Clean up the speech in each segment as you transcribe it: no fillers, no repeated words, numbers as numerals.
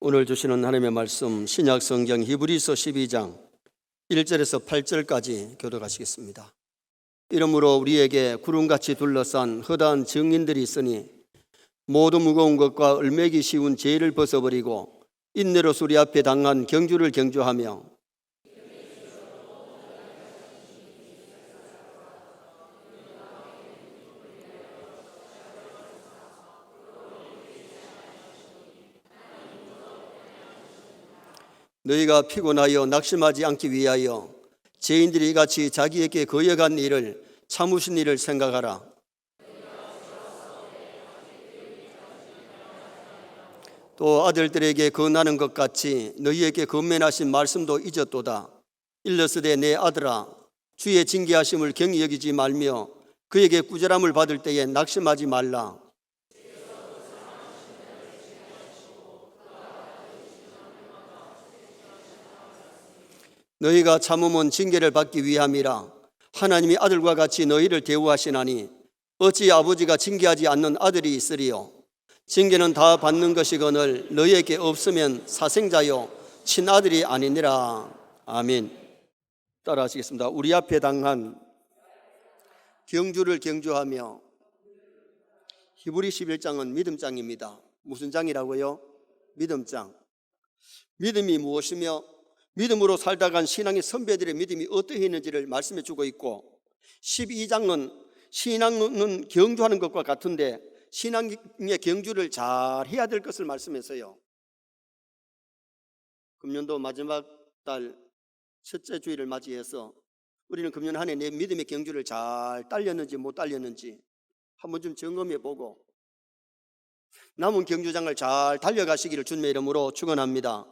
오늘 주시는 하나님의 말씀 신약 성경 히브리서 12장 1절에서 8절까지 교독하시겠습니다. 이러므로 우리에게 구름같이 둘러싼 허다한 증인들이 있으니 모두 무거운 것과 얼매기 쉬운 죄를 벗어버리고 인내로 우리 앞에 당한 경주를 경주하며 너희가 피곤하여 낙심하지 않기 위하여 죄인들이 이같이 자기에게 거역한 일을 참으신 일을 생각하라. 또 아들들에게 건하는 것 같이 너희에게 건면하신 말씀도 잊었도다. 일러스되 내 아들아 주의 징계하심을 경히 여기지 말며 그에게 꾸절함을 받을 때에 낙심하지 말라. 너희가 참음은 징계를 받기 위함이라. 하나님이 아들과 같이 너희를 대우하시나니 어찌 아버지가 징계하지 않는 아들이 있으리요. 징계는 다 받는 것이거늘 너희에게 없으면 사생자요 친아들이 아니니라. 아멘. 따라 하시겠습니다. 우리 앞에 당한 경주를 경주하며. 히브리 11장은 믿음장입니다. 무슨 장이라고요? 믿음장. 믿음이 무엇이며 믿음으로 살다 간 신앙의 선배들의 믿음이 어떠했는지를 말씀해 주고 있고, 12장은 신앙은 경주하는 것과 같은데 신앙의 경주를 잘 해야 될 것을 말씀했어요. 금년도 마지막 달 첫째 주일을 맞이해서 우리는 금년 한 해 내 믿음의 경주를 잘 딸렸는지 못 딸렸는지 한번 좀 점검해 보고 남은 경주장을 잘 달려가시기를 주님의 이름으로 축원합니다.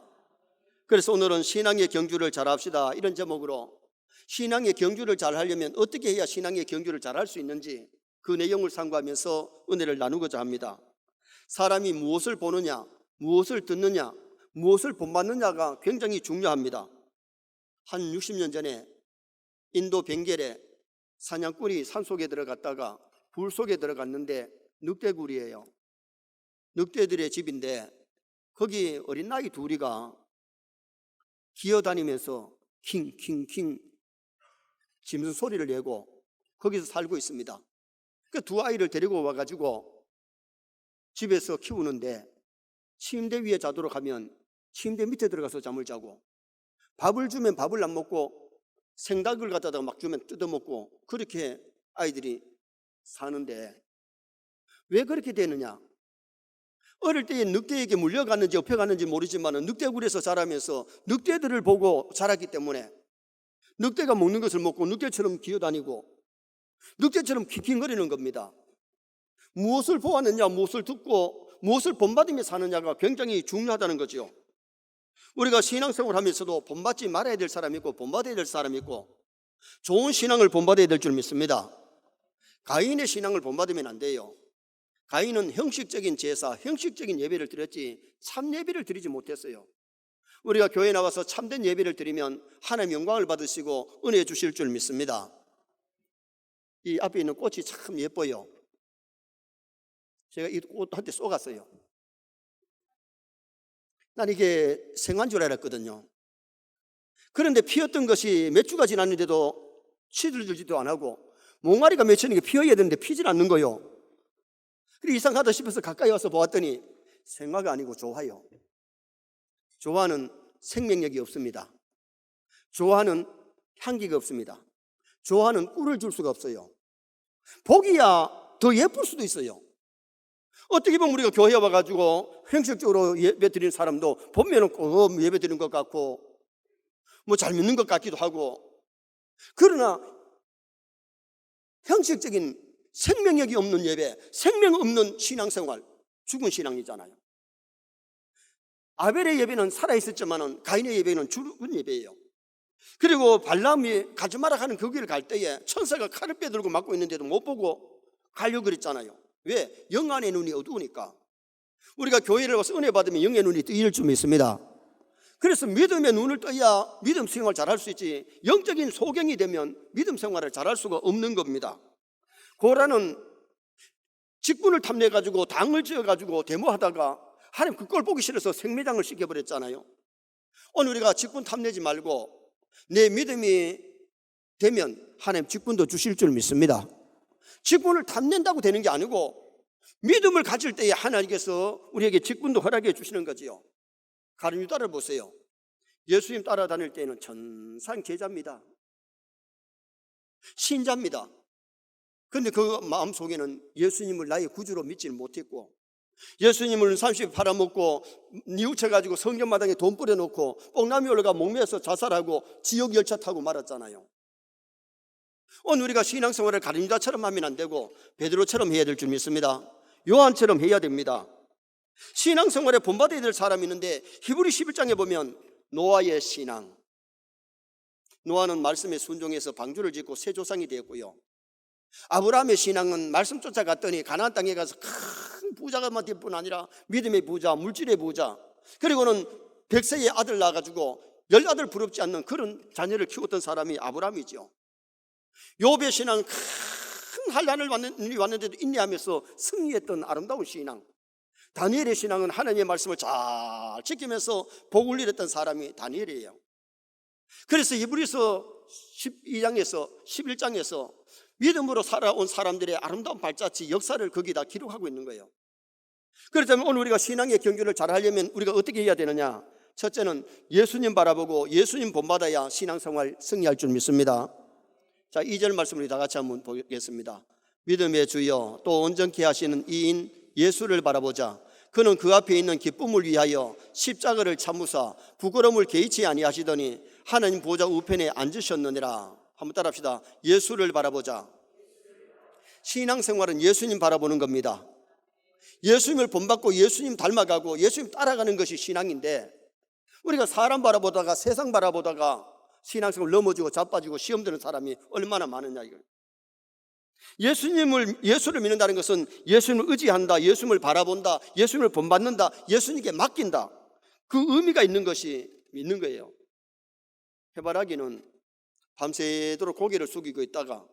그래서 오늘은 신앙의 경주를 잘합시다 이런 제목으로 신앙의 경주를 잘하려면 어떻게 해야 신앙의 경주를 잘할 수 있는지 그 내용을 상고하면서 은혜를 나누고자 합니다. 사람이 무엇을 보느냐, 무엇을 듣느냐, 무엇을 본받느냐가 굉장히 중요합니다. 한 60년 전에 인도 벵겔에 사냥꾼이 산속에 들어갔다가 불 속에 들어갔는데 늑대굴이에요. 늑대들의 집인데 거기 어린 아이 둘이가 기어다니면서 킹킹킹 짐승 소리를 내고 거기서 살고 있습니다. 그 두 아이를 데리고 와가지고 집에서 키우는데 침대 위에 자도록 하면 침대 밑에 들어가서 잠을 자고, 밥을 주면 밥을 안 먹고 생닭을 갖다가 막 주면 뜯어먹고, 그렇게 아이들이 사는데 왜 그렇게 되느냐? 어릴 때에 늑대에게 물려갔는지 업혀갔는지 모르지만 늑대굴에서 자라면서 늑대들을 보고 자랐기 때문에 늑대가 먹는 것을 먹고 늑대처럼 기어다니고 늑대처럼 킥킥거리는 겁니다. 무엇을 보았느냐, 무엇을 듣고 무엇을 본받으며 사느냐가 굉장히 중요하다는 거죠. 우리가 신앙생활 하면서도 본받지 말아야 될 사람이 있고 본받아야 될 사람이 있고, 좋은 신앙을 본받아야 될 줄 믿습니다. 가인의 신앙을 본받으면 안 돼요. 가인은 형식적인 제사, 형식적인 예배를 드렸지 참 예배를 드리지 못했어요. 우리가 교회에 나와서 참된 예배를 드리면 하나님 영광을 받으시고 은혜 주실 줄 믿습니다. 이 앞에 있는 꽃이 참 예뻐요. 제가 이 꽃한테 쏘갔어요. 난 이게 생한 줄 알았거든요. 그런데 피었던 것이 몇 주가 지났는데도 시들지도 안 하고 몽아리가 맺히는 게 피어야 되는데 피질 않는 거요. 그리고 이상하다 싶어서 가까이 와서 보았더니 생화가 아니고 조화요. 조화는 생명력이 없습니다. 조화는 향기가 없습니다. 조화는 꿀을 줄 수가 없어요. 보기야 더 예쁠 수도 있어요. 어떻게 보면 우리가 교회에 와가지고 형식적으로 예배 드리는 사람도 보면은 꼭 예배 드리는 것 같고 뭐 잘 믿는 것 같기도 하고, 그러나 형식적인 생명력이 없는 예배, 생명 없는 신앙생활, 죽은 신앙이잖아요. 아벨의 예배는 살아있었지만 가인의 예배는 죽은 예배예요. 그리고 발람이 가지 마라 하는 그 길을 갈 때에 천사가 칼을 빼들고 막고 있는데도 못 보고 가려고 그랬잖아요. 왜? 영 안의 눈이 어두우니까. 우리가 교회를 와서 은혜 받으면 영의 눈이 뜨일 줄 믿습니다. 그래서 믿음의 눈을 떠야 믿음 생활을 잘할 수 있지, 영적인 소경이 되면 믿음 생활을 잘할 수가 없는 겁니다. 고라는 직분을 탐내가지고 당을 지어가지고 데모하다가 하나님 그 꼴 보기 싫어서 생매장을 시켜버렸잖아요. 오늘 우리가 직분 탐내지 말고 내 믿음이 되면 하나님 직분도 주실 줄 믿습니다. 직분을 탐낸다고 되는 게 아니고 믿음을 가질 때에 하나님께서 우리에게 직분도 허락해 주시는 거지요. 가룟 유다를 보세요. 예수님 따라다닐 때는 전상 제자입니다. 신자입니다. 그런데 그 마음속에는 예수님을 나의 구주로 믿지는 못했고, 예수님을 30일 팔아먹고 뉘우쳐가지고 성전마당에 돈 뿌려놓고 뽕나무 올라가 목매서 자살하고 지옥 열차 타고 말았잖아요. 오늘 우리가 신앙생활을 가룟 유다처럼 하면 안 되고 베드로처럼 해야 될 줄 믿습니다. 요한처럼 해야 됩니다. 신앙생활에 본받아야 될 사람이 있는데 히브리 11장에 보면 노아의 신앙, 노아는 말씀에 순종해서 방주를 짓고 새 조상이 되었고요. 아브라함의 신앙은 말씀 쫓아갔더니 가나안 땅에 가서 큰 부자가 될 뿐 아니라 믿음의 부자, 물질의 부자, 그리고는 100세의 아들 낳아가지고 10아들 부럽지 않는 그런 자녀를 키웠던 사람이 아브라함이죠. 욥의 신앙은 큰 환난을 왔는데도 인내하면서 승리했던 아름다운 신앙. 다니엘의 신앙은 하나님의 말씀을 잘 지키면서 복을 이뤘던 사람이 다니엘이에요. 그래서 히브리서 12장에서 11장에서 믿음으로 살아온 사람들의 아름다운 발자취, 역사를 거기다 기록하고 있는 거예요. 그렇다면 오늘 우리가 신앙의 경주를 잘 하려면 우리가 어떻게 해야 되느냐? 첫째는 예수님 바라보고 예수님 본받아야 신앙생활 승리할 줄 믿습니다. 자, 2절 말씀을 다 같이 한번 보겠습니다. 믿음의 주여 또 온전케 하시는 이인 예수를 바라보자. 그는 그 앞에 있는 기쁨을 위하여 십자가를 참으사 부끄러움을 개의치 아니하시더니 하나님 보좌 우편에 앉으셨느니라. 한번 따라합시다. 예수를 바라보자. 신앙생활은 예수님 바라보는 겁니다. 예수님을 본받고 예수님 닮아가고 예수님 따라가는 것이 신앙인데, 우리가 사람 바라보다가 세상 바라보다가 신앙생활 넘어지고 자빠지고 시험 드는 사람이 얼마나 많으냐 이거예요. 예수를 믿는다는 것은 예수님을 의지한다, 예수님을 바라본다, 예수님을 본받는다, 예수님께 맡긴다, 그 의미가 있는 것이 믿는 거예요. 해바라기는 밤새도록 고개를 숙이고 있다가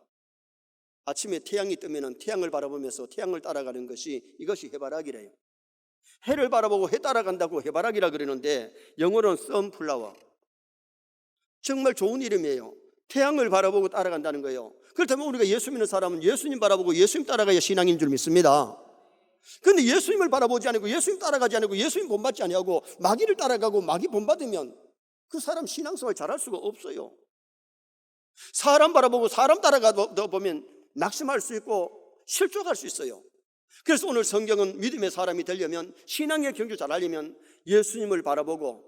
아침에 태양이 뜨면 태양을 바라보면서 태양을 따라가는 것이, 이것이 해바라기래요. 해를 바라보고 해 따라간다고 해바라기라 그러는데 영어로는 선플라워. 정말 좋은 이름이에요. 태양을 바라보고 따라간다는 거예요. 그렇다면 우리가 예수 믿는 사람은 예수님 바라보고 예수님 따라가야 신앙인 줄 믿습니다. 그런데 예수님을 바라보지 않고 예수님 따라가지 않고 예수님 본받지 아니하고 마귀를 따라가고 마귀 본받으면 그 사람 신앙생활 잘할 수가 없어요. 사람 바라보고 사람 따라가다 보면 낙심할 수 있고 실족할 수 있어요. 그래서 오늘 성경은 믿음의 사람이 되려면, 신앙의 경주 잘하려면 예수님을 바라보고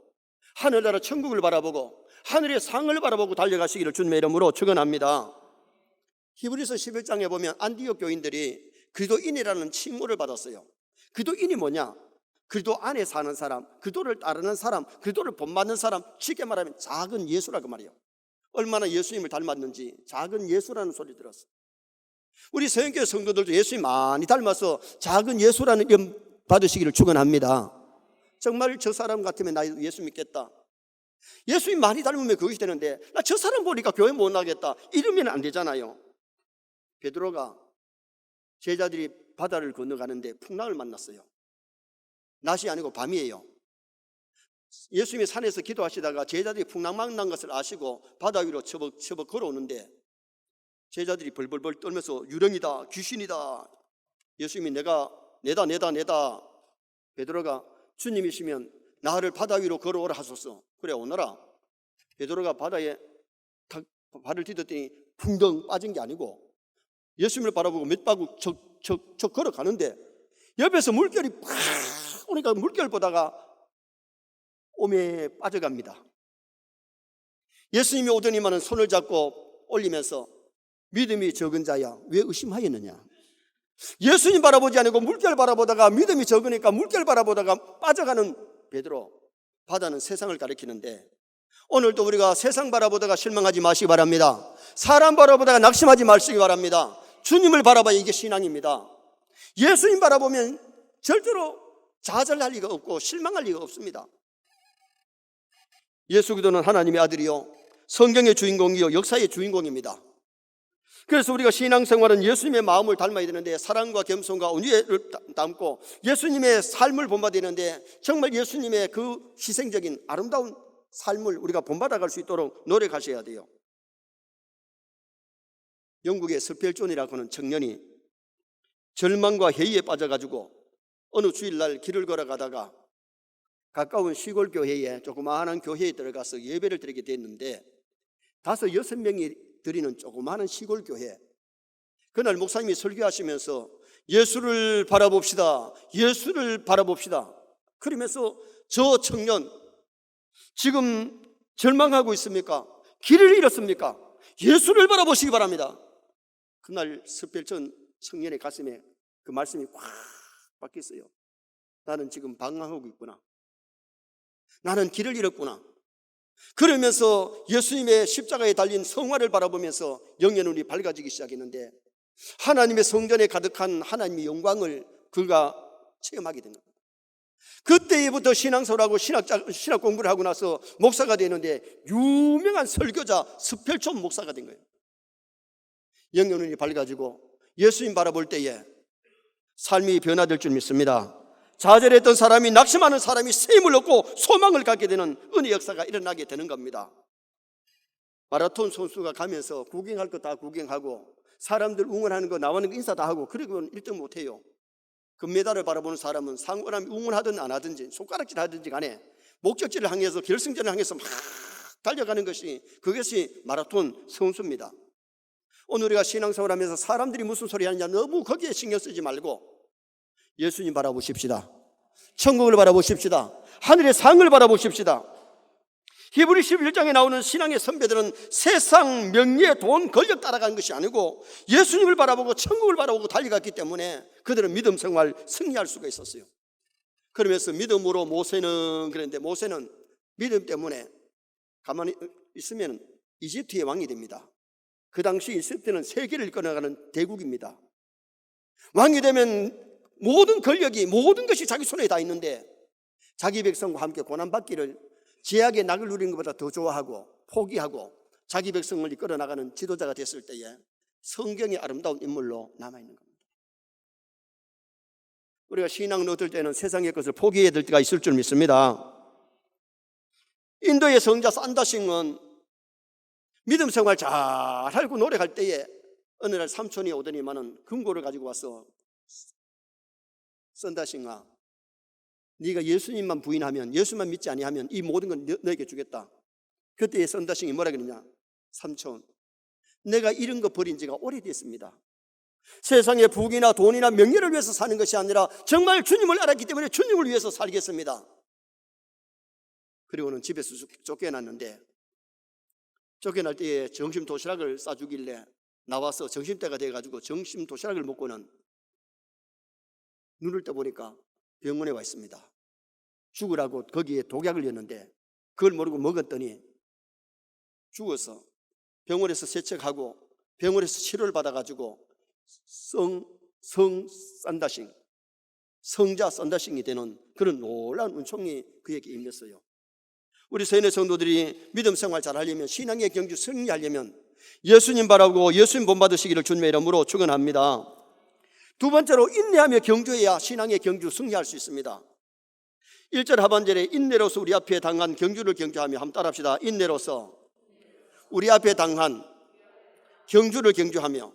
하늘나라 천국을 바라보고 하늘의 상을 바라보고 달려가시기를 주님의 이름으로 축원합니다. 히브리서 11장에 보면 안디옥 교인들이 그리스도인이라는 칭호를 받았어요. 그리스도인이 뭐냐? 그리스도 안에 사는 사람, 그리스도를 따르는 사람, 그리스도를 본받는 사람, 쉽게 말하면 작은 예수라고 말이에요. 얼마나 예수님을 닮았는지 작은 예수라는 소리 들었어요. 우리 서영교회 성도들도 예수님 많이 닮아서 작은 예수라는 이름 받으시기를 축원합니다. 정말 저 사람 같으면 나 예수 믿겠다. 예수님 많이 닮으면 그것이 되는데, 나 저 사람 보니까 교회 못 나겠다 이러면 안 되잖아요. 베드로가 제자들이 바다를 건너가는데 풍랑을 만났어요. 낮이 아니고 밤이에요. 예수님이 산에서 기도하시다가 제자들이 풍랑 만난 것을 아시고 바다 위로 처벅 걸어오는데 제자들이 벌벌벌 떨면서 유령이다, 귀신이다, 예수님이 내다. 베드로가 주님이시면 나를 바다 위로 걸어오라 하소서. 그래 오너라. 베드로가 바다에 발을 디뎠더니 풍덩 빠진 게 아니고 예수님을 바라보고 몇 바구 척 걸어가는데 옆에서 물결이 팍 오니까 물결 보다가 오메 빠져갑니다. 예수님이 오더니만은 손을 잡고 올리면서 믿음이 적은 자야 왜 의심하였느냐. 예수님 바라보지 않고 물결 바라보다가 믿음이 적으니까 물결 바라보다가 빠져가는 베드로. 바다는 세상을 가리키는데 오늘도 우리가 세상 바라보다가 실망하지 마시기 바랍니다. 사람 바라보다가 낙심하지 마시기 바랍니다. 주님을 바라봐야 이게 신앙입니다. 예수님 바라보면 절대로 좌절할 리가 없고 실망할 리가 없습니다. 예수 그리스도는 하나님의 아들이요 성경의 주인공이요 역사의 주인공입니다. 그래서 우리가 신앙생활은 예수님의 마음을 닮아야 되는데, 사랑과 겸손과 온유를 담고 예수님의 삶을 본받아야 되는데, 정말 예수님의 그 희생적인 아름다운 삶을 우리가 본받아갈 수 있도록 노력하셔야 돼요. 영국의 스펠존이라고 하는 청년이 절망과 회의에 빠져가지고 어느 주일날 길을 걸어가다가 가까운 시골 교회에, 조그마한 교회에 들어가서 예배를 드리게 됐는데, 5-6명이 드리는 조그마한 시골 교회, 그날 목사님이 설교하시면서 예수를 바라봅시다, 예수를 바라봅시다 그러면서 저 청년 지금 절망하고 있습니까? 길을 잃었습니까? 예수를 바라보시기 바랍니다. 그날 스펠전 청년의 가슴에 그 말씀이 꽉 박혔어요. 나는 지금 방황하고 있구나, 나는 길을 잃었구나. 그러면서 예수님의 십자가에 달린 성화를 바라보면서 영의 눈이 밝아지기 시작했는데, 하나님의 성전에 가득한 하나님의 영광을 그가 체험하게 된 겁니다. 그때부터 신앙생활하고 신학 공부를 하고 나서 목사가 되는데, 유명한 설교자 스펠촌 목사가 된 거예요. 영의 눈이 밝아지고 예수님 바라볼 때에 삶이 변화될 줄 믿습니다. 좌절했던 사람이, 낙심하는 사람이 새 힘을 얻고 소망을 갖게 되는 은혜 역사가 일어나게 되는 겁니다. 마라톤 선수가 가면서 구경할 거 다 구경하고, 사람들 응원하는 거 나오는 거 인사 다 하고, 그리고는 1등 못해요. 금메달을 바라보는 사람은 상원함이 응원하든 안 하든지 손가락질 하든지 간에 목적지를 향해서, 결승전을 향해서 막 달려가는 것이, 그것이 마라톤 선수입니다. 오늘 우리가 신앙생활하면서 사람들이 무슨 소리 하느냐 너무 거기에 신경 쓰지 말고 예수님 바라보십시다. 천국을 바라보십시다. 하늘의 상을 바라보십시다. 히브리 11장에 나오는 신앙의 선배들은 세상, 명예, 돈, 권력 따라가는 것이 아니고 예수님을 바라보고 천국을 바라보고 달려갔기 때문에 그들은 믿음 생활 승리할 수가 있었어요. 그러면서 믿음으로 모세는, 그런데 모세는 믿음 때문에 가만히 있으면 이집트의 왕이 됩니다. 그 당시 이집트는 세계를 이끌어가는 대국입니다. 왕이 되면 모든 권력이, 모든 것이 자기 손에 다 있는데, 자기 백성과 함께 고난받기를 제약의 낙을 누리는 것보다 더 좋아하고 포기하고 자기 백성을 이끌어 나가는 지도자가 됐을 때에 성경의 아름다운 인물로 남아있는 겁니다. 우리가 신앙을 얻을 때는 세상의 것을 포기해야 될 때가 있을 줄 믿습니다. 인도의 성자 산다싱은 믿음 생활 잘 하고 노력할 때에 어느 날 삼촌이 오더니만은 금고를 가지고 와서, 산다싱아, 네가 예수님만 부인하면, 예수만 믿지 아니하면 이 모든 건 너에게 주겠다. 그때 산다싱이 뭐라 그러냐? 삼촌, 내가 이런 거 버린 지가 오래됐습니다. 세상의 부귀나 돈이나 명예를 위해서 사는 것이 아니라 정말 주님을 알았기 때문에 주님을 위해서 살겠습니다. 그리고는 집에서 쫓겨났는데, 쫓겨날 때에 점심 도시락을 싸주길래 나와서 점심때가 돼가지고 점심 도시락을 먹고는 눈을 떠보니까 병원에 와 있습니다. 죽으라고 거기에 독약을 였는데 그걸 모르고 먹었더니 죽어서 병원에서 세척하고 병원에서 치료를 받아가지고 산다싱, 성자 산다싱이 되는 그런 놀라운 은총이 그에게 임했어요. 우리 세뇌 성도들이 믿음 생활 잘 하려면, 신앙의 경주 승리하려면 예수님 바라보고 예수님 본받으시기를 주님의 이름으로 축원합니다. 두 번째로, 인내하며 경주해야 신앙의 경주 승리할 수 있습니다. 1절 하반절에 인내로서 우리 앞에 당한 경주를 경주하며, 한번 따라합시다. 인내로서 우리 앞에 당한 경주를 경주하며.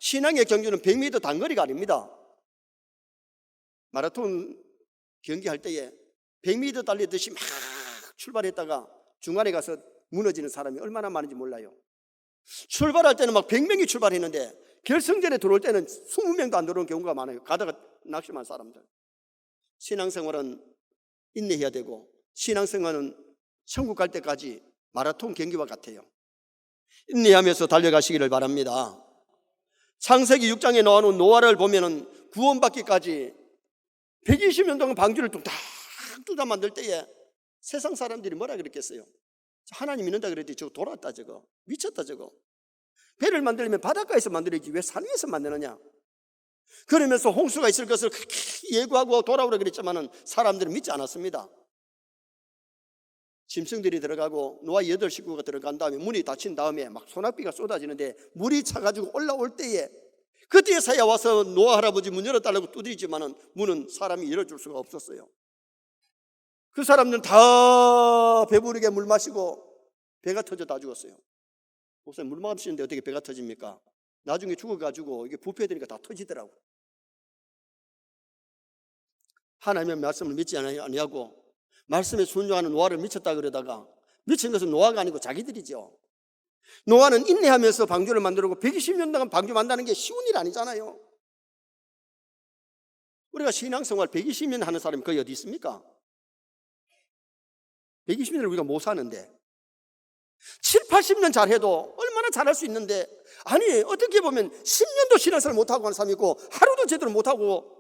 신앙의 경주는 100m 단거리가 아닙니다. 마라톤 경기할 때에 100m 달리듯이 막 출발했다가 중간에 가서 무너지는 사람이 얼마나 많은지 몰라요. 출발할 때는 막 100명이 출발했는데 결승전에 들어올 때는 20명도 안 들어오는 경우가 많아요. 가다가 낙심한 사람들. 신앙생활은 인내해야 되고, 신앙생활은 천국 갈 때까지 마라톤 경기와 같아요. 인내하면서 달려가시기를 바랍니다. 창세기 6장에 나오는 노아를 보면은 구원받기까지 120년 동안 방주를 뚝딱 만들 때에 세상 사람들이 뭐라 그랬겠어요? 하나님 믿는다 그랬더니 저거 돌았다, 저거 미쳤다, 저거 배를 만들려면 바닷가에서 만들어야지 왜 산 위에서 만드느냐. 그러면서 홍수가 있을 것을 그렇게 예고하고 돌아오라 그랬지만은 사람들은 믿지 않았습니다. 짐승들이 들어가고 노아 8식구가 들어간 다음에 문이 닫힌 다음에 막 소낙비가 쏟아지는데 물이 차가지고 올라올 때에 그때서야 와서 노아 할아버지 문 열어달라고 두드리지만은 문은 사람이 열어줄 수가 없었어요. 그 사람들은 다 배부르게 물 마시고 배가 터져 다 죽었어요. 목사님, 물 마시는데 어떻게 배가 터집니까? 나중에 죽어가지고 이게 부패되니까 다 터지더라고. 하나님의 말씀을 믿지 아니하고 말씀에 순종하는 노아를 미쳤다 그러다가 미친 것은 노아가 아니고 자기들이죠. 노아는 인내하면서 방주를 만들고 120년 동안 방주 만드는 게 쉬운 일 아니잖아요. 우리가 신앙생활 120년 하는 사람이 거의 어디 있습니까? 120년을 우리가 못 사는데 7, 80년 잘해도 얼마나 잘할 수 있는데, 아니 어떻게 보면 10년도 신앙생활 못하고 하는 사람이 있고 하루도 제대로 못하고,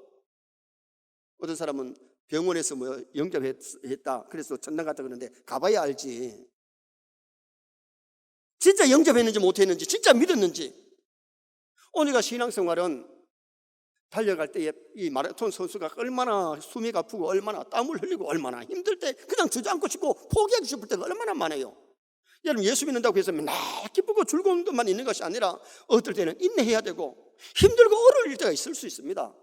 어떤 사람은 병원에서 뭐 영접했다 그래서 전당 갔다 그러는데 가봐야 알지 진짜 영접했는지 못했는지, 진짜 믿었는지. 오늘가 신앙생활은 달려갈 때에 이 마라톤 선수가 얼마나 숨이 아프고 얼마나 땀을 흘리고 얼마나 힘들 때 그냥 주저앉고 싶고 포기하고 싶을 때가 얼마나 많아요. 여러분, 예수 믿는다고 해서 맨날 기쁘고 즐거운 것만 있는 것이 아니라 어떨 때는 인내해야 되고 힘들고 어려울 때가 있을 수 있습니다.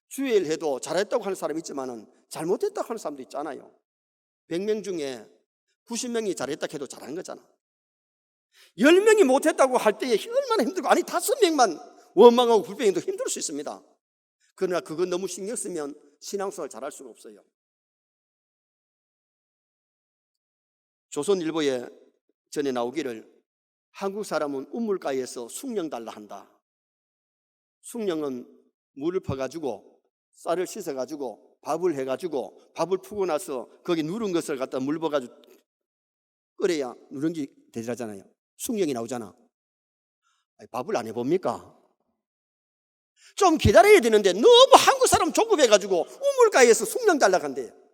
주일 해도 잘했다고 하는 사람이 있지만은 잘못했다고 하는 사람도 있잖아요. 100명 중에 90명이 잘했다고 해도 잘한 거잖아. 10명이 못했다고 할 때에 얼마나 힘들고, 아니 5명만 원망하고 불평해도 힘들 수 있습니다. 그러나 그건 너무 신경 쓰면 신앙생활 잘할 수가 없어요. 조선일보에 전에 나오기를 한국 사람은 우물가에서 숭늉 달라 한다. 숭늉은 물을 퍼가지고 쌀을 씻어가지고 밥을 해가지고 밥을 푸고 나서 거기 누른 것을 갖다 물 부어가지고 끓여야 누룽지 되잖아요. 숭늉이 나오잖아. 아니, 밥을 안 해봅니까? 좀 기다려야 되는데 너무 한국 사람 조급해가지고 우물가에서 숭늉 달라고 한대요.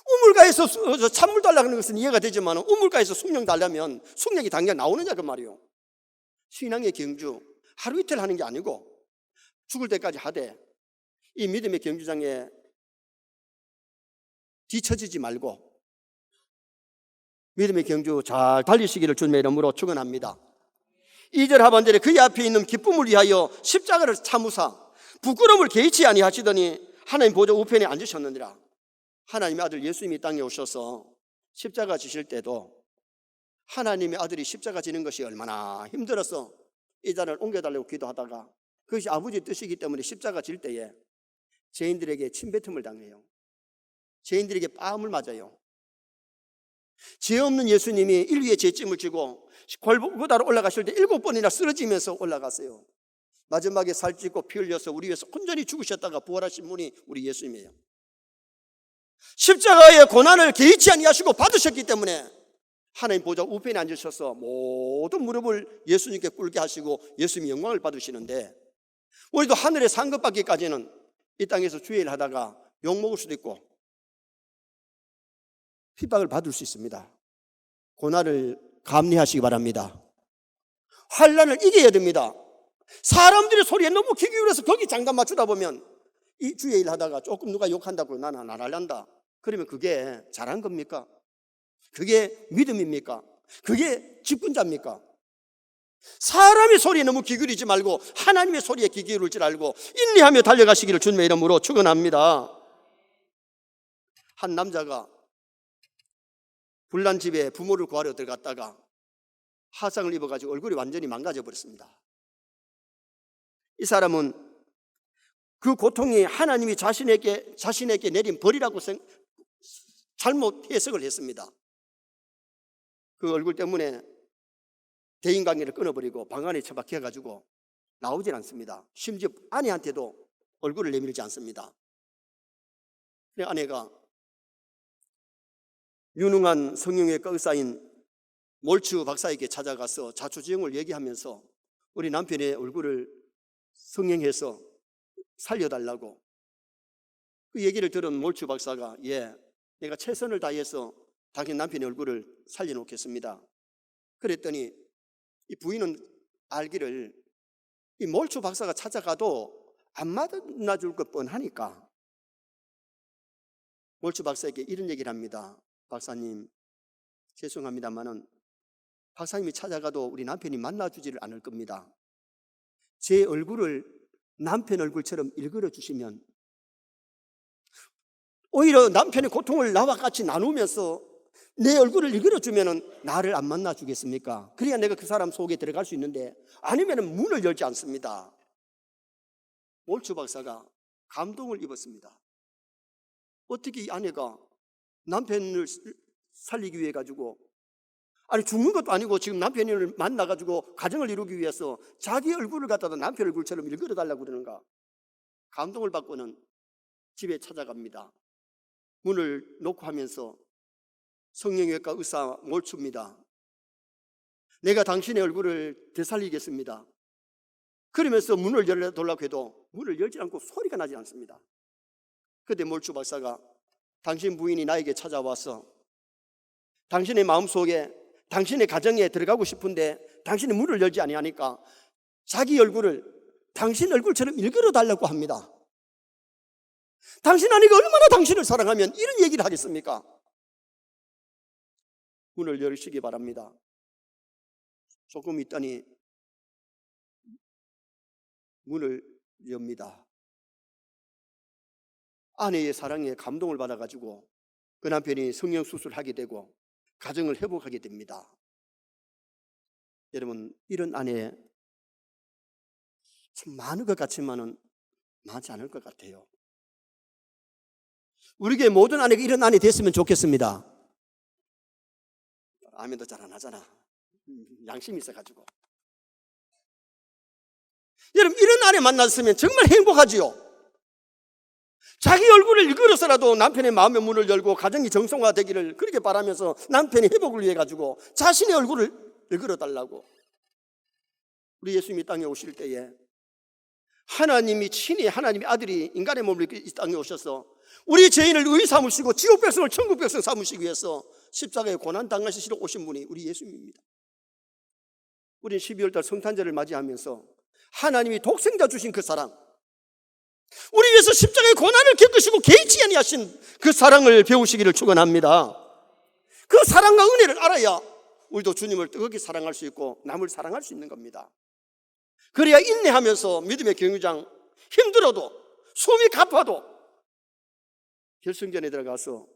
우물가에서 찬물 달라고 하는 것은 이해가 되지만 우물가에서 숭늉 달라면 숭늉이 당장 나오느냐 그 말이요. 신앙의 경주 하루 이틀 하는 게 아니고 죽을 때까지 하되, 이 믿음의 경주장에 뒤처지지 말고 믿음의 경주 잘 달리시기를 주님의 이름으로 축원합니다. 2절 하반절에 그의 앞에 있는 기쁨을 위하여 십자가를 참으사 부끄러움을 개의치 아니하시더니 하나님 보좌 우편에 앉으셨느니라. 하나님의 아들 예수님이 땅에 오셔서 십자가 지실 때도 하나님의 아들이 십자가 지는 것이 얼마나 힘들어서 이 자를 옮겨달라고 기도하다가 그것이 아버지의 뜻이기 때문에 십자가 질 때에 죄인들에게 침뱉음을 당해요. 죄인들에게 뺨을 맞아요. 죄 없는 예수님이 인류의 죄짐을 지고 골고다로 올라가실 때 7번이나 쓰러지면서 올라갔어요. 마지막에 살찌고 피 흘려서 우리 위해서 온전히 죽으셨다가 부활하신 분이 우리 예수님이에요. 십자가의 고난을 개의치 아니하시고 받으셨기 때문에 하나님 보좌 우편에 앉으셔서 모든 무릎을 예수님께 꿇게 하시고 예수님이 영광을 받으시는데, 우리도 하늘에 상급받기까지는 이 땅에서 주일 하다가 욕먹을 수도 있고 핍박을 받을 수 있습니다. 고난을 감내하시기 바랍니다. 환난을 이겨야 됩니다. 사람들의 소리에 너무 귀 기울여서 거기 장단 맞추다 보면 이 주의 일 하다가 조금 누가 욕한다고 나는 안 할란다. 그러면 그게 잘한 겁니까? 그게 믿음입니까? 그게 직분자입니까? 사람의 소리에 너무 귀 기울이지 말고 하나님의 소리에 귀 기울일 줄 알고 인내하며 달려가시기를 주님의 이름으로 축원합니다. 한 남자가 불난 집에 부모를 구하러 들어갔다가 화상을 입어가지고 얼굴이 완전히 망가져 버렸습니다. 이 사람은 그 고통이 하나님이 자신에게 내린 벌이라고 잘못 해석을 했습니다. 그 얼굴 때문에 대인관계를 끊어버리고 방 안에 처박혀가지고 나오질 않습니다. 심지어 아내한테도 얼굴을 내밀지 않습니다. 아내가 유능한 성형외과 의사인 몰츠 박사에게 찾아가서 자초지종을 얘기하면서 우리 남편의 얼굴을 성형해서 살려달라고 그 얘기를 들은 몰츠 박사가 내가 최선을 다해서 당신 남편의 얼굴을 살려놓겠습니다. 그랬더니 이 부인은 알기를 이 몰츠 박사가 찾아가도 안 만나줄 것 뻔하니까 몰츠 박사에게 이런 얘기를 합니다. 박사님, 죄송합니다만은 박사님이 찾아가도 우리 남편이 만나주지를 않을 겁니다. 제 얼굴을 남편 얼굴처럼 일그러 주시면 오히려 남편의 고통을 나와 같이 나누면서 내 얼굴을 일그러 주면은 나를 안 만나 주겠습니까? 그래야 내가 그 사람 속에 들어갈 수 있는데, 아니면은 문을 열지 않습니다. 몰추 박사가 감동을 입었습니다. 어떻게 이 아내가 남편을 살리기 위해 가지고, 아니 죽는 것도 아니고 지금 남편을 만나 가지고 가정을 이루기 위해서 자기 얼굴을 갖다가 남편 얼굴처럼 일그러 달라고 그러는가? 감동을 받고는 집에 찾아갑니다. 문을 놓고 하면서 성형외과 의사 몰추입니다. 내가 당신의 얼굴을 되살리겠습니다. 그러면서 문을 열어달라고 해도 문을 열지 않고 소리가 나지 않습니다. 그때 몰추 박사가 당신 부인이 나에게 찾아와서 당신의 마음속에 당신의 가정에 들어가고 싶은데 당신이 문을 열지 아니하니까 자기 얼굴을 당신 얼굴처럼 일그러 달라고 합니다. 당신 아내가 얼마나 당신을 사랑하면 이런 얘기를 하겠습니까? 문을 열으시기 바랍니다. 조금 있더니 문을 엽니다. 아내의 사랑에 감동을 받아가지고 그 남편이 성형수술을 하게 되고 가정을 회복하게 됩니다. 여러분, 이런 아내 참 많은 것 같지만은 많지 않을 것 같아요. 우리에게 모든 아내가 이런 아내 됐으면 좋겠습니다. 아멘도 잘 안 하잖아. 양심이 있어가지고. 여러분, 이런 아내 만났으면 정말 행복하지요. 자기 얼굴을 일그러서라도 남편의 마음의 문을 열고 가정이 정성화되기를 그렇게 바라면서 남편의 회복을 위해 가지고 자신의 얼굴을 일그러 달라고. 우리 예수님이 땅에 오실 때에 하나님이 친히 하나님의 아들이 인간의 몸을 입고 이 땅에 오셔서 우리 죄인을 의의 삼으시고 지옥 백성을 천국 백성 삼으시기 위해서 십자가에 고난 당하시러 오신 분이 우리 예수님입니다. 우리는 12월달 성탄절을 맞이하면서 하나님이 독생자 주신 그 사랑, 우리 위해서 십자가의 고난을 겪으시고 개의치 아니하신 그 사랑을 배우시기를 축원합니다. 그 사랑과 은혜를 알아야 우리도 주님을 뜨겁게 사랑할 수 있고 남을 사랑할 수 있는 겁니다. 그래야 인내하면서 믿음의 경유장, 힘들어도 숨이 가파도 결승전에 들어가서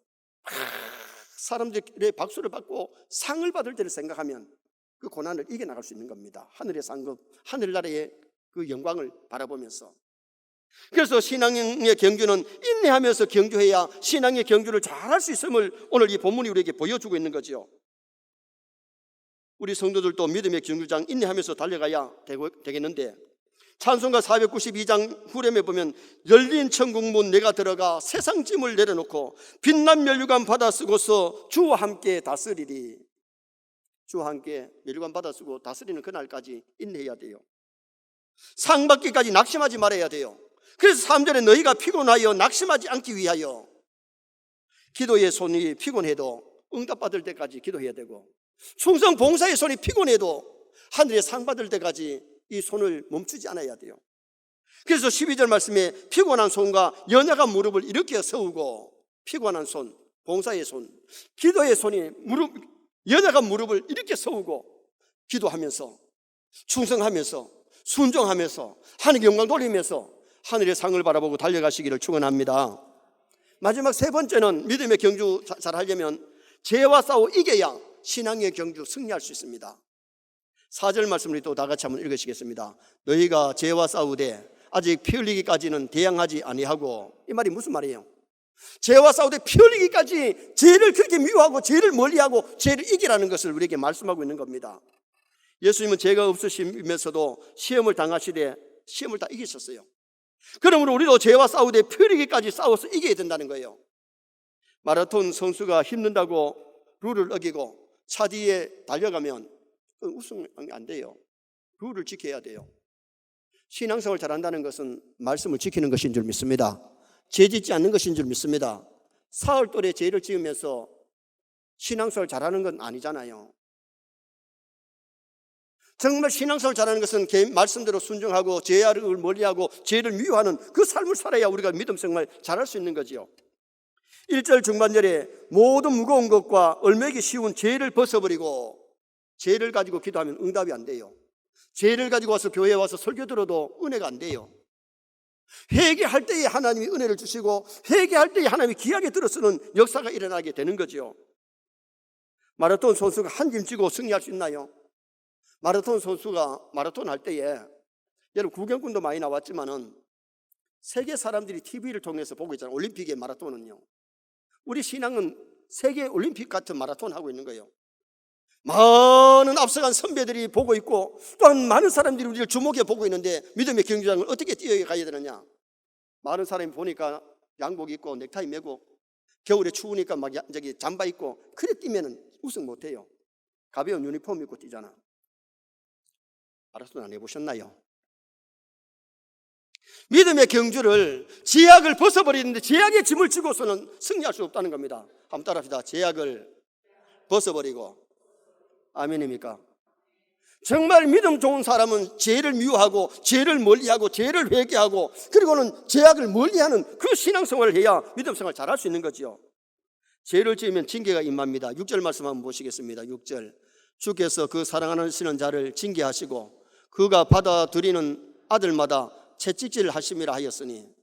사람들의 박수를 받고 상을 받을 때를 생각하면 그 고난을 이겨나갈 수 있는 겁니다. 하늘의 상급, 하늘나라의 그 영광을 바라보면서. 그래서 신앙의 경주는 인내하면서 경주해야 신앙의 경주를 잘할 수 있음을 오늘 이 본문이 우리에게 보여주고 있는 거죠. 우리 성도들도 믿음의 경주장 인내하면서 달려가야 되겠는데, 찬송가 492장 후렴에 보면 열린 천국문 내가 들어가 세상 짐을 내려놓고 빛난 면류관 받아 쓰고서 주와 함께 다스리리. 주와 함께 면류관 받아 쓰고 다스리는 그날까지 인내해야 돼요. 상 받기까지 낙심하지 말아야 돼요. 그래서 3절에 너희가 피곤하여 낙심하지 않기 위하여 기도의 손이 피곤해도 응답받을 때까지 기도해야 되고, 충성 봉사의 손이 피곤해도 하늘에 상 받을 때까지 이 손을 멈추지 않아야 돼요. 그래서 12절 말씀에 피곤한 손과 연약한 무릎을 이렇게 세우고, 피곤한 손, 봉사의 손, 기도의 손이 연약한 무릎을 이렇게 세우고 기도하면서 충성하면서 순종하면서 하나님께 영광 돌리면서 하늘의 상을 바라보고 달려가시기를 축원합니다. 마지막 세 번째는 믿음의 경주 잘 하려면 죄와 싸워 이겨야 신앙의 경주 승리할 수 있습니다. 4절 말씀을 또 다 같이 한번 읽으시겠습니다. 너희가 죄와 싸우되 아직 피 흘리기까지는 대항하지 아니하고. 이 말이 무슨 말이에요? 죄와 싸우되 피 흘리기까지 죄를 그렇게 미워하고 죄를 멀리하고 죄를 이기라는 것을 우리에게 말씀하고 있는 겁니다. 예수님은 죄가 없으시면서도 시험을 당하시되 시험을 다 이기셨어요. 그러므로 우리도 죄와 싸우되 피 흘리기까지 싸워서 이겨야 된다는 거예요. 마라톤 선수가 힘든다고 룰을 어기고 차 뒤에 달려가면 우승이 안 돼요. 룰을 지켜야 돼요. 신앙생활 잘한다는 것은 말씀을 지키는 것인 줄 믿습니다. 죄 짓지 않는 것인 줄 믿습니다. 사흘 또래 죄를 지으면서 신앙생활 잘하는 건 아니잖아요. 정말 신앙생활 잘하는 것은 말씀대로 순종하고 죄를 멀리하고 죄를 미워하는 그 삶을 살아야 우리가 믿음 생활 잘할 수 있는 거지요. 1절 중반절에 모든 무거운 것과 얼매기 쉬운 죄를 벗어버리고, 죄를 가지고 기도하면 응답이 안 돼요. 죄를 가지고 와서 교회에 와서 설교 들어도 은혜가 안 돼요. 회개할 때에 하나님이 은혜를 주시고, 회개할 때에 하나님이 귀하게 들어쓰는 역사가 일어나게 되는 거죠. 마라톤 선수가 한 짐 쥐고 승리할 수 있나요? 마라톤 선수가 마라톤 할 때에, 여러분 구경꾼도 많이 나왔지만은 세계 사람들이 TV를 통해서 보고 있잖아요. 올림픽의 마라톤은요. 우리 신앙은 세계 올림픽 같은 마라톤 하고 있는 거예요. 많은 앞서간 선배들이 보고 있고, 또한 많은 사람들이 우리를 주목해 보고 있는데, 믿음의 경주장을 어떻게 뛰어가야 되느냐? 많은 사람이 보니까 양복 입고 넥타이 메고, 겨울에 추우니까 막 잠바 입고, 그래 뛰면은 우승 못해요. 가벼운 유니폼 입고 뛰잖아. 마라톤 안 해보셨나요? 믿음의 경주를, 제약을 벗어버리는데 제약의 짐을 지고서는 승리할 수 없다는 겁니다. 한번 따라합시다. 제약을 벗어버리고. 아멘입니까? 정말 믿음 좋은 사람은 죄를 미워하고, 죄를 멀리하고, 죄를 회개하고, 그리고는 제약을 멀리하는 그 신앙생활을 해야 믿음생활을 잘할 수 있는 거지요. 죄를 지으면 징계가 임합니다. 6절 말씀 한번 보시겠습니다. 6절. 주께서 그 사랑하시는 자를 징계하시고 그가 받아들이는 아들마다 채찍질을 하심이라 하였으니,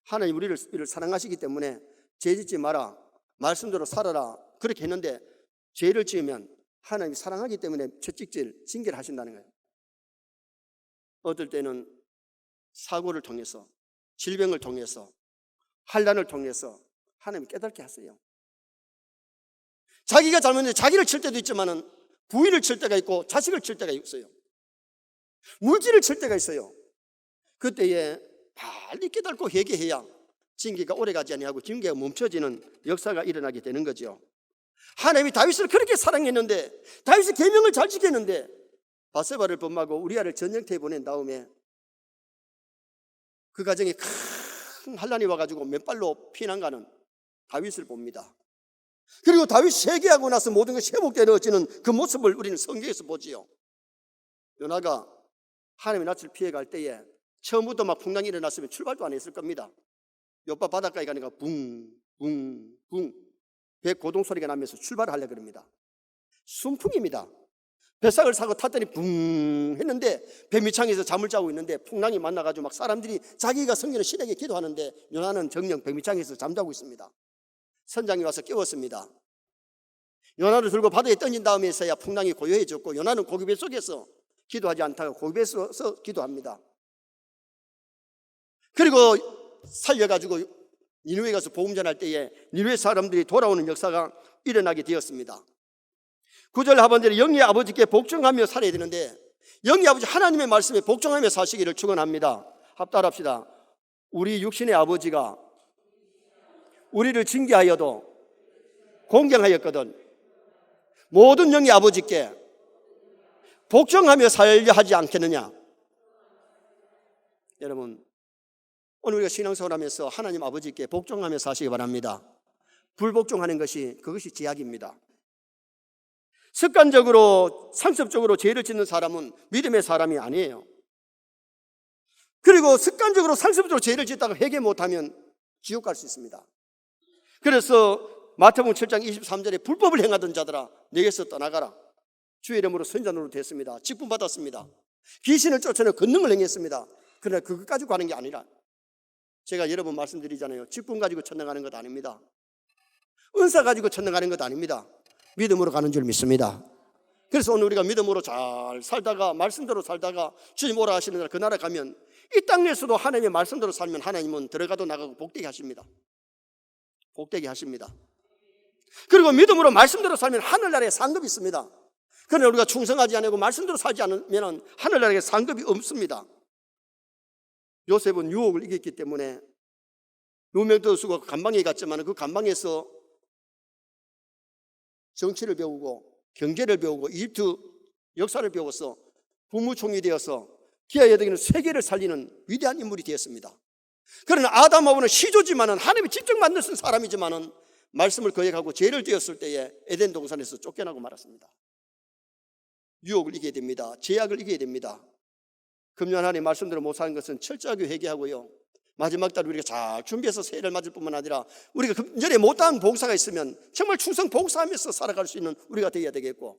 하나님 우리를 사랑하시기 때문에 죄 짓지 마라, 말씀대로 살아라, 그렇게 했는데, 죄를 지으면 하나님이 사랑하기 때문에 채찍질, 징계를 하신다는 거예요. 어떨 때는 사고를 통해서, 질병을 통해서, 환난을 통해서 하나님이 깨닫게 하세요. 자기가 잘못했는데 자기를 칠 때도 있지만은 부인을 칠 때가 있고 자식을 칠 때가 있어요. 물질을 칠 때가 있어요. 그때에 빨리 깨닫고 회개해야 징계가 오래가지 아니하고 징계가 멈춰지는 역사가 일어나게 되는 거죠. 하나님이 다윗을 그렇게 사랑했는데, 다윗이 계명을 잘 지켰는데, 바세바를 범하고 우리아를 전쟁터에 보낸 다음에 그 가정에 큰 환난이 와가지고 맨발로 피난 가는 다윗을 봅니다. 그리고 다윗이 회개하고 나서 모든 것이 회복되어지는 그 모습을 우리는 성경에서 보지요. 요나가 하나님의 낯을 피해갈 때에 처음부터 막 풍랑이 일어났으면 출발도 안 했을 겁니다. 요파 바닷가에 가니까 붕붕붕 배 고동 소리가 나면서 출발을 하려고 그럽니다. 순풍입니다. 뱃삭을 사고 탔더니 붕 했는데 배 밑창에서 잠을 자고 있는데 풍랑이 만나가지고 막 사람들이 자기가 성전의 신에게 기도하는데 요나는 정녕 배 밑창에서 잠자고 있습니다. 선장이 와서 깨웠습니다. 요나를 들고 바다에 던진 다음에서야 풍랑이 고요해졌고, 요나는 고기배 속에서 기도하지 않다가 고기배에서 기도합니다. 그리고 살려가지고 니느웨에 가서 복음 전할 때에 니느웨 사람들이 돌아오는 역사가 일어나게 되었습니다. 9절 하반절에 영의 아버지께 복종하며 살아야 되는데, 영의 아버지 하나님의 말씀에 복종하며 사시기를 축원합니다. 합달합시다. 우리 육신의 아버지가 우리를 징계하여도 공경하였거든 모든 영의 아버지께 복종하며 살려 하지 않겠느냐. 여러분, 오늘 우리가 신앙생활 하면서 하나님 아버지께 복종하며 사시기 바랍니다. 불복종하는 것이, 그것이 제약입니다. 습관적으로 상습적으로 죄를 짓는 사람은 믿음의 사람이 아니에요. 그리고 습관적으로 상습적으로 죄를 짓다가 회개 못하면 지옥 갈 수 있습니다. 그래서 마태복음 7장 23절에 불법을 행하던 자들아 내게서 떠나가라. 주의 이름으로 선지자로 됐습니다. 직분 받았습니다. 귀신을 쫓아내 권능을 행했습니다. 그러나 그것 가지고 가는 게 아니라, 제가 여러 번 말씀드리잖아요. 직분 가지고 천당가는 것 아닙니다. 은사 가지고 천당가는 것 아닙니다. 믿음으로 가는 줄 믿습니다. 그래서 오늘 우리가 믿음으로 잘 살다가, 말씀대로 살다가 주님 오라 하시는 날 그 나라 가면, 이 땅에서도 하나님의 말씀대로 살면 하나님은 들어가도 나가고 복되게 하십니다. 복되게 하십니다. 그리고 믿음으로 말씀대로 살면 하늘나라에 상급이 있습니다. 그러나 우리가 충성하지 않고 말씀대로 살지 않으면 하늘나라에 상급이 없습니다. 요셉은 유혹을 이겼기 때문에 누명도 쓰고 감방에 갔지만 그 감방에서 정치를 배우고 경제를 배우고 이집트 역사를 배워서 국무총리 되어서 기아여덕이는 세계를 살리는 위대한 인물이 되었습니다. 그러나 아담하고는 시조지만은 하나님이 직접 만드신 사람이지만은 말씀을 거역하고 죄를 지었을 때에 에덴 동산에서 쫓겨나고 말았습니다. 유혹을 이겨야 됩니다. 제약을 이겨야 됩니다. 금년 안에 말씀대로 못 사는 것은 철저하게 회개하고요, 마지막 달 우리가 잘 준비해서 새해를 맞을 뿐만 아니라 우리가 금전에 못다한 봉사가 있으면 정말 충성 봉사하면서 살아갈 수 있는 우리가 되어야 되겠고,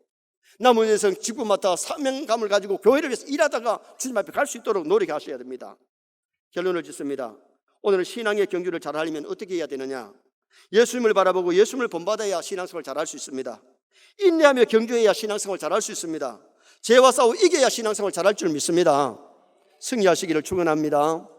남은 인생 직분마다 사명감을 가지고 교회를 위해서 일하다가 주님 앞에 갈 수 있도록 노력하셔야 됩니다. 결론을 짓습니다. 오늘 신앙의 경주를 잘 하려면 어떻게 해야 되느냐? 예수님을 바라보고 예수님을 본받아야 신앙생활을 잘할 수 있습니다. 인내하며 경주해야 신앙생활을 잘할 수 있습니다. 죄와 싸워 이겨야 신앙생활을 잘할 줄 믿습니다. 승리하시기를 축원합니다.